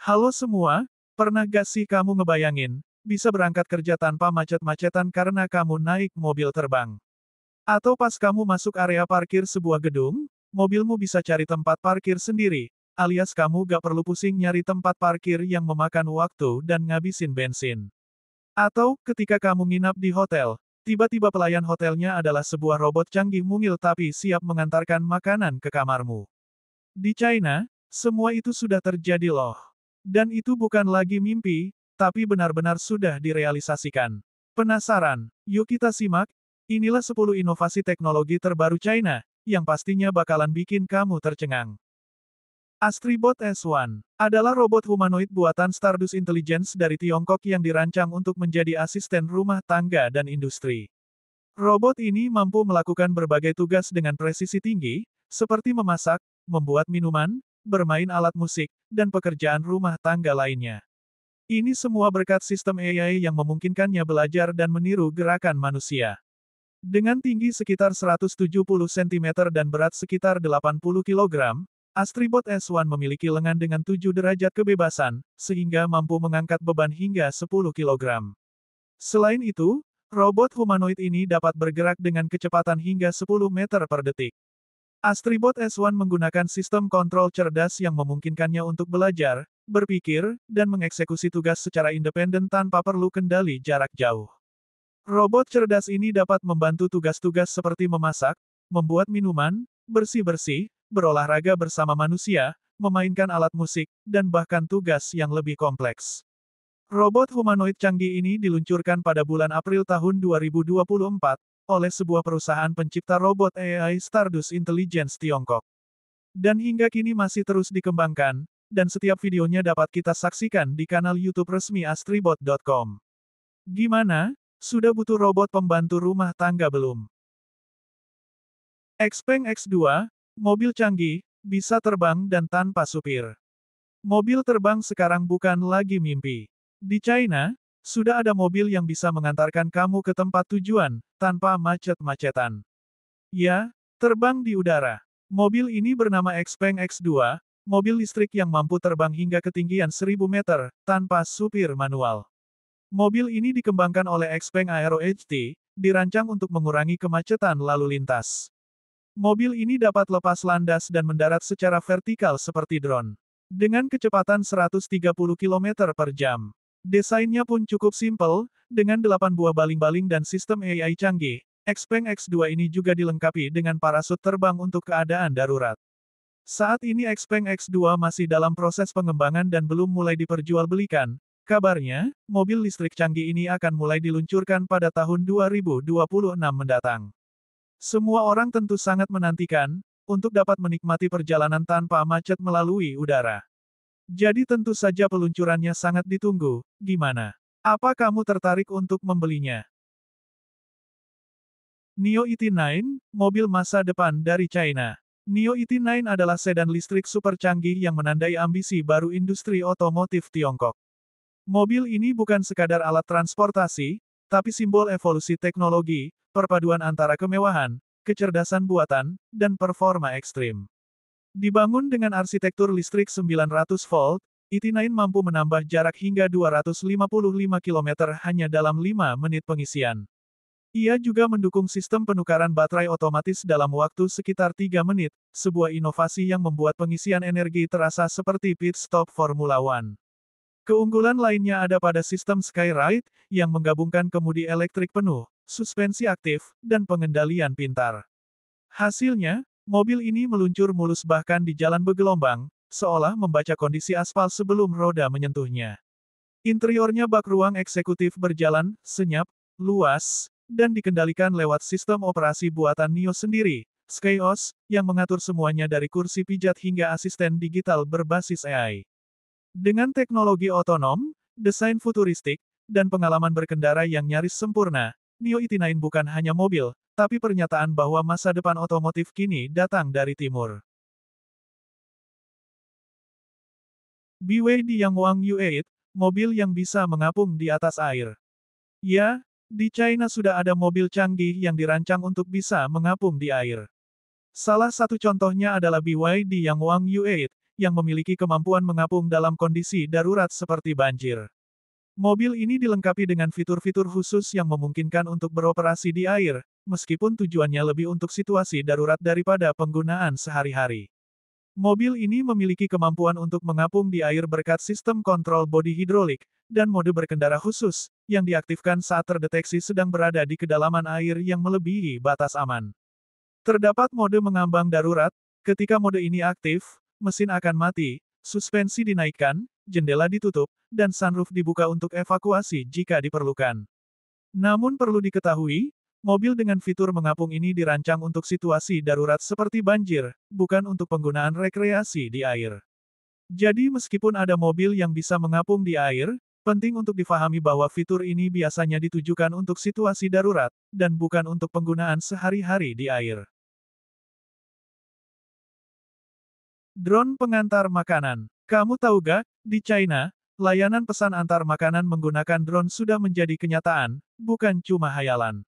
Halo semua, pernah gak sih kamu ngebayangin, bisa berangkat kerja tanpa macet-macetan karena kamu naik mobil terbang? Atau pas kamu masuk area parkir sebuah gedung, mobilmu bisa cari tempat parkir sendiri, alias kamu gak perlu pusing nyari tempat parkir yang memakan waktu dan ngabisin bensin. Atau, ketika kamu nginap di hotel, tiba-tiba pelayan hotelnya adalah sebuah robot canggih mungil tapi siap mengantarkan makanan ke kamarmu. Di China, semua itu sudah terjadi loh. Dan itu bukan lagi mimpi, tapi benar-benar sudah direalisasikan. Penasaran? Yuk kita simak. Inilah 10 inovasi teknologi terbaru China, yang pastinya bakalan bikin kamu tercengang. Astribot S1 adalah robot humanoid buatan Stardust Intelligence dari Tiongkok yang dirancang untuk menjadi asisten rumah tangga dan industri. Robot ini mampu melakukan berbagai tugas dengan presisi tinggi, seperti memasak, membuat minuman, bermain alat musik, dan pekerjaan rumah tangga lainnya. Ini semua berkat sistem AI yang memungkinkannya belajar dan meniru gerakan manusia. Dengan tinggi sekitar 170 cm dan berat sekitar 80 kg, Astribot S1 memiliki lengan dengan 7 derajat kebebasan, sehingga mampu mengangkat beban hingga 10 kg. Selain itu, robot humanoid ini dapat bergerak dengan kecepatan hingga 10 meter per detik. Astribot S1 menggunakan sistem kontrol cerdas yang memungkinkannya untuk belajar, berpikir, dan mengeksekusi tugas secara independen tanpa perlu kendali jarak jauh. Robot cerdas ini dapat membantu tugas-tugas seperti memasak, membuat minuman, bersih-bersih, berolahraga bersama manusia, memainkan alat musik, dan bahkan tugas yang lebih kompleks. Robot humanoid canggih ini diluncurkan pada bulan April tahun 2024, oleh sebuah perusahaan pencipta robot AI Stardust Intelligence Tiongkok. Dan hingga kini masih terus dikembangkan, dan setiap videonya dapat kita saksikan di kanal YouTube resmi astribot.com. Gimana? Sudah butuh robot pembantu rumah tangga belum? Xpeng X2, mobil canggih, bisa terbang dan tanpa supir. Mobil terbang sekarang bukan lagi mimpi. Di China, sudah ada mobil yang bisa mengantarkan kamu ke tempat tujuan, tanpa macet-macetan. Ya, terbang di udara. Mobil ini bernama Xpeng X2, mobil listrik yang mampu terbang hingga ketinggian 1000 meter, tanpa supir manual. Mobil ini dikembangkan oleh Xpeng Aero HT, dirancang untuk mengurangi kemacetan lalu lintas. Mobil ini dapat lepas landas dan mendarat secara vertikal seperti drone. Dengan kecepatan 130 km per jam. Desainnya pun cukup simpel, dengan 8 buah baling-baling dan sistem AI canggih. Xpeng X2 ini juga dilengkapi dengan parasut terbang untuk keadaan darurat. Saat ini Xpeng X2 masih dalam proses pengembangan dan belum mulai diperjualbelikan. Kabarnya, mobil listrik canggih ini akan mulai diluncurkan pada tahun 2026 mendatang. Semua orang tentu sangat menantikan, untuk dapat menikmati perjalanan tanpa macet melalui udara. Jadi tentu saja peluncurannya sangat ditunggu. Gimana? Apa kamu tertarik untuk membelinya? NIO ET9, mobil masa depan dari China. NIO ET9 adalah sedan listrik super canggih yang menandai ambisi baru industri otomotif Tiongkok. Mobil ini bukan sekadar alat transportasi, tapi simbol evolusi teknologi, perpaduan antara kemewahan, kecerdasan buatan, dan performa ekstrim. Dibangun dengan arsitektur listrik 900 volt, ET9 mampu menambah jarak hingga 255 km hanya dalam 5 menit pengisian. Ia juga mendukung sistem penukaran baterai otomatis dalam waktu sekitar 3 menit, sebuah inovasi yang membuat pengisian energi terasa seperti pit stop Formula One. Keunggulan lainnya ada pada sistem Skyride, yang menggabungkan kemudi elektrik penuh, suspensi aktif, dan pengendalian pintar. Hasilnya, mobil ini meluncur mulus bahkan di jalan bergelombang, seolah membaca kondisi aspal sebelum roda menyentuhnya. Interiornya bak ruang eksekutif berjalan, senyap, luas, dan dikendalikan lewat sistem operasi buatan NIO sendiri, Skyos, yang mengatur semuanya dari kursi pijat hingga asisten digital berbasis AI. Dengan teknologi otonom, desain futuristik, dan pengalaman berkendara yang nyaris sempurna, NIO ET9 bukan hanya mobil, tapi pernyataan bahwa masa depan otomotif kini datang dari timur. BYD Yangwang U8, mobil yang bisa mengapung di atas air. Ya, di China sudah ada mobil canggih yang dirancang untuk bisa mengapung di air. Salah satu contohnya adalah BYD Yangwang U8, yang memiliki kemampuan mengapung dalam kondisi darurat seperti banjir. Mobil ini dilengkapi dengan fitur-fitur khusus yang memungkinkan untuk beroperasi di air, meskipun tujuannya lebih untuk situasi darurat daripada penggunaan sehari-hari. Mobil ini memiliki kemampuan untuk mengapung di air berkat sistem kontrol bodi hidrolik, dan mode berkendara khusus, yang diaktifkan saat terdeteksi sedang berada di kedalaman air yang melebihi batas aman. Terdapat mode mengambang darurat, ketika mode ini aktif, mesin akan mati, suspensi dinaikkan, jendela ditutup, dan sunroof dibuka untuk evakuasi jika diperlukan. Namun perlu diketahui, mobil dengan fitur mengapung ini dirancang untuk situasi darurat seperti banjir, bukan untuk penggunaan rekreasi di air. Jadi meskipun ada mobil yang bisa mengapung di air, penting untuk difahami bahwa fitur ini biasanya ditujukan untuk situasi darurat, dan bukan untuk penggunaan sehari-hari di air. Drone pengantar makanan. Kamu tahu gak, di China, layanan pesan antar makanan menggunakan drone sudah menjadi kenyataan, bukan cuma hayalan.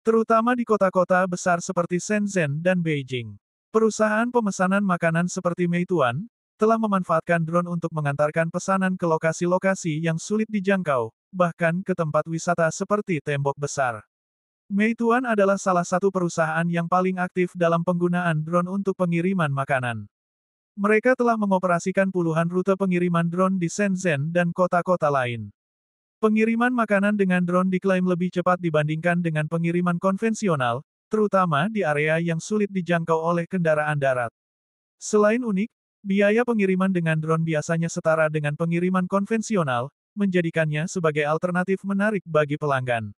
Terutama di kota-kota besar seperti Shenzhen dan Beijing. Perusahaan pemesanan makanan seperti Meituan, telah memanfaatkan drone untuk mengantarkan pesanan ke lokasi-lokasi yang sulit dijangkau, bahkan ke tempat wisata seperti tembok besar. Meituan adalah salah satu perusahaan yang paling aktif dalam penggunaan drone untuk pengiriman makanan. Mereka telah mengoperasikan puluhan rute pengiriman drone di Shenzhen dan kota-kota lain. Pengiriman makanan dengan drone diklaim lebih cepat dibandingkan dengan pengiriman konvensional, terutama di area yang sulit dijangkau oleh kendaraan darat. Selain unik, biaya pengiriman dengan drone biasanya setara dengan pengiriman konvensional, menjadikannya sebagai alternatif menarik bagi pelanggan.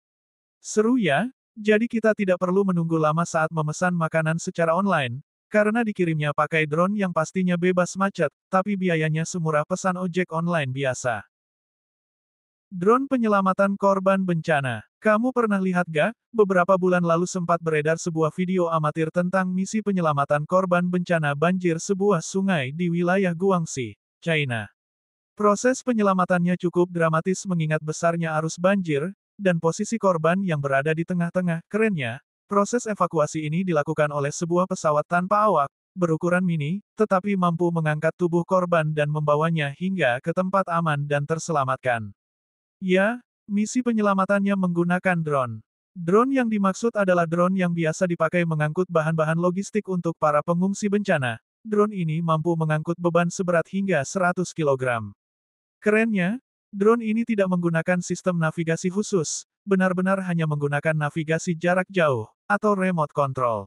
Seru ya? Jadi kita tidak perlu menunggu lama saat memesan makanan secara online, karena dikirimnya pakai drone yang pastinya bebas macet, tapi biayanya semurah pesan ojek online biasa. Drone penyelamatan korban bencana. Kamu pernah lihat gak? Beberapa bulan lalu sempat beredar sebuah video amatir tentang misi penyelamatan korban bencana banjir sebuah sungai di wilayah Guangxi, China. Proses penyelamatannya cukup dramatis mengingat besarnya arus banjir, dan posisi korban yang berada di tengah-tengah. Kerennya, proses evakuasi ini dilakukan oleh sebuah pesawat tanpa awak, berukuran mini, tetapi mampu mengangkat tubuh korban dan membawanya hingga ke tempat aman dan terselamatkan. Ya, misi penyelamatannya menggunakan drone. Drone yang dimaksud adalah drone yang biasa dipakai mengangkut bahan-bahan logistik untuk para pengungsi bencana. Drone ini mampu mengangkut beban seberat hingga 100 kg. Kerennya, drone ini tidak menggunakan sistem navigasi khusus, benar-benar hanya menggunakan navigasi jarak jauh, atau remote control.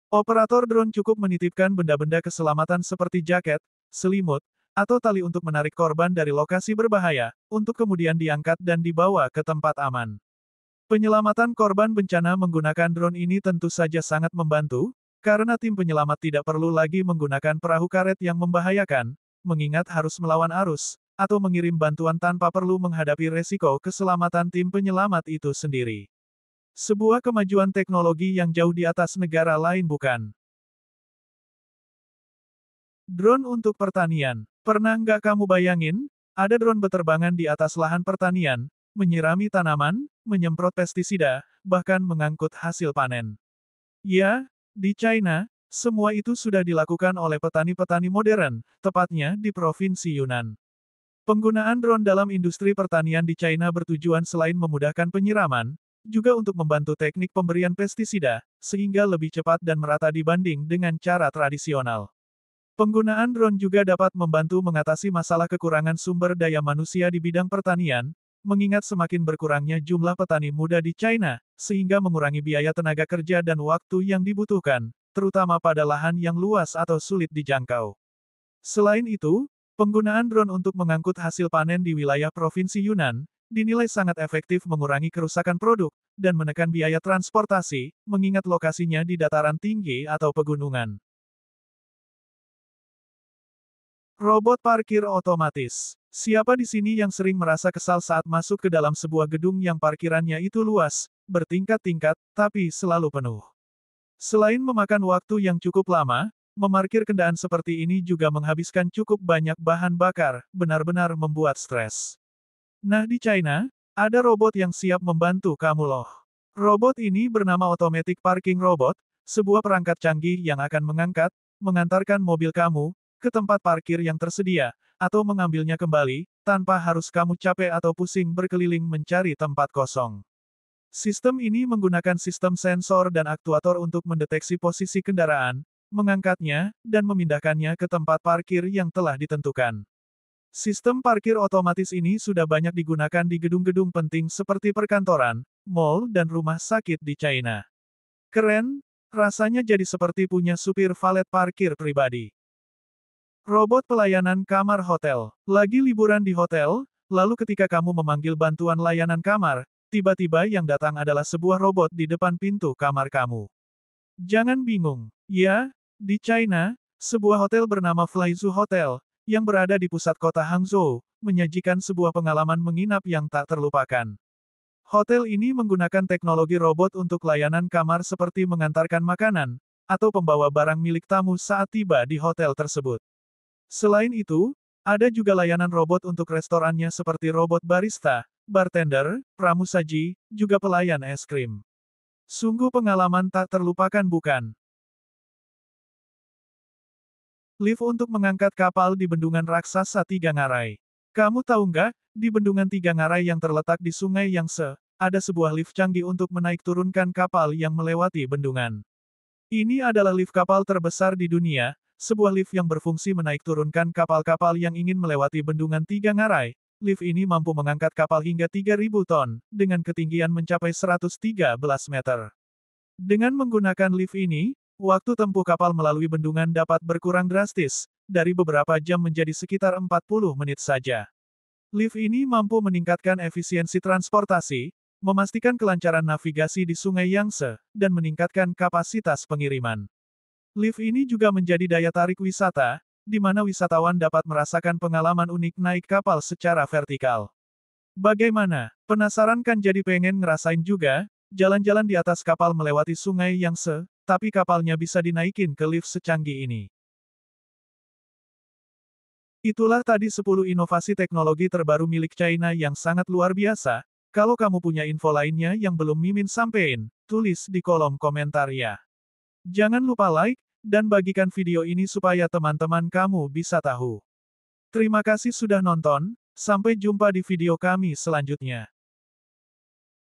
Operator drone cukup menitipkan benda-benda keselamatan seperti jaket, selimut, atau tali untuk menarik korban dari lokasi berbahaya, untuk kemudian diangkat dan dibawa ke tempat aman. Penyelamatan korban bencana menggunakan drone ini tentu saja sangat membantu, karena tim penyelamat tidak perlu lagi menggunakan perahu karet yang membahayakan, mengingat harus melawan arus, atau mengirim bantuan tanpa perlu menghadapi resiko keselamatan tim penyelamat itu sendiri. Sebuah kemajuan teknologi yang jauh di atas negara lain bukan? Drone untuk pertanian. Pernah nggak kamu bayangin, ada drone berterbangan di atas lahan pertanian, menyirami tanaman, menyemprot pestisida, bahkan mengangkut hasil panen. Ya, di China, semua itu sudah dilakukan oleh petani-petani modern, tepatnya di Provinsi Yunnan. Penggunaan drone dalam industri pertanian di China bertujuan selain memudahkan penyiraman, juga untuk membantu teknik pemberian pestisida, sehingga lebih cepat dan merata dibanding dengan cara tradisional. Penggunaan drone juga dapat membantu mengatasi masalah kekurangan sumber daya manusia di bidang pertanian, mengingat semakin berkurangnya jumlah petani muda di China, sehingga mengurangi biaya tenaga kerja dan waktu yang dibutuhkan, terutama pada lahan yang luas atau sulit dijangkau. Selain itu, penggunaan drone untuk mengangkut hasil panen di wilayah Provinsi Yunnan, dinilai sangat efektif mengurangi kerusakan produk, dan menekan biaya transportasi, mengingat lokasinya di dataran tinggi atau pegunungan. Robot parkir otomatis. Siapa di sini yang sering merasa kesal saat masuk ke dalam sebuah gedung yang parkirannya itu luas, bertingkat-tingkat, tapi selalu penuh? Selain memakan waktu yang cukup lama, memarkir kendaraan seperti ini juga menghabiskan cukup banyak bahan bakar, benar-benar membuat stres. Nah di China, ada robot yang siap membantu kamu loh. Robot ini bernama Automatic Parking Robot, sebuah perangkat canggih yang akan mengangkat, mengantarkan mobil kamu, ke tempat parkir yang tersedia, atau mengambilnya kembali, tanpa harus kamu capek atau pusing berkeliling mencari tempat kosong. Sistem ini menggunakan sistem sensor dan aktuator untuk mendeteksi posisi kendaraan, mengangkatnya, dan memindahkannya ke tempat parkir yang telah ditentukan. Sistem parkir otomatis ini sudah banyak digunakan di gedung-gedung penting seperti perkantoran, mall, dan rumah sakit di China. Keren, rasanya jadi seperti punya supir valet parkir pribadi. Robot pelayanan kamar hotel. Lagi liburan di hotel, lalu ketika kamu memanggil bantuan layanan kamar, tiba-tiba yang datang adalah sebuah robot di depan pintu kamar kamu. Jangan bingung. Ya, di China, sebuah hotel bernama Flaizu Hotel, yang berada di pusat kota Hangzhou, menyajikan sebuah pengalaman menginap yang tak terlupakan. Hotel ini menggunakan teknologi robot untuk layanan kamar seperti mengantarkan makanan, atau pembawa barang milik tamu saat tiba di hotel tersebut. Selain itu, ada juga layanan robot untuk restorannya seperti robot barista, bartender, pramusaji, juga pelayan es krim. Sungguh pengalaman tak terlupakan bukan? Lift untuk mengangkat kapal di bendungan raksasa Tiga Ngarai. Kamu tahu nggak, di bendungan Tiga Ngarai yang terletak di Sungai Yangtze, ada sebuah lift canggih untuk menaik turunkan kapal yang melewati bendungan. Ini adalah lift kapal terbesar di dunia, sebuah lift yang berfungsi menaik turunkan kapal-kapal yang ingin melewati bendungan Tiga Ngarai. Lift ini mampu mengangkat kapal hingga 3.000 ton, dengan ketinggian mencapai 113 meter. Dengan menggunakan lift ini, waktu tempuh kapal melalui bendungan dapat berkurang drastis, dari beberapa jam menjadi sekitar 40 menit saja. Lift ini mampu meningkatkan efisiensi transportasi, memastikan kelancaran navigasi di Sungai Yangtze, dan meningkatkan kapasitas pengiriman. Lift ini juga menjadi daya tarik wisata, di mana wisatawan dapat merasakan pengalaman unik naik kapal secara vertikal. Bagaimana? Penasaran kan jadi pengen ngerasain juga, jalan-jalan di atas kapal melewati Sungai Yangtze, tapi kapalnya bisa dinaikin ke lift secanggih ini. Itulah tadi 10 inovasi teknologi terbaru milik China yang sangat luar biasa. Kalau kamu punya info lainnya yang belum Mimin sampein, tulis di kolom komentar ya. Jangan lupa like, dan bagikan video ini supaya teman-teman kamu bisa tahu. Terima kasih sudah nonton, sampai jumpa di video kami selanjutnya.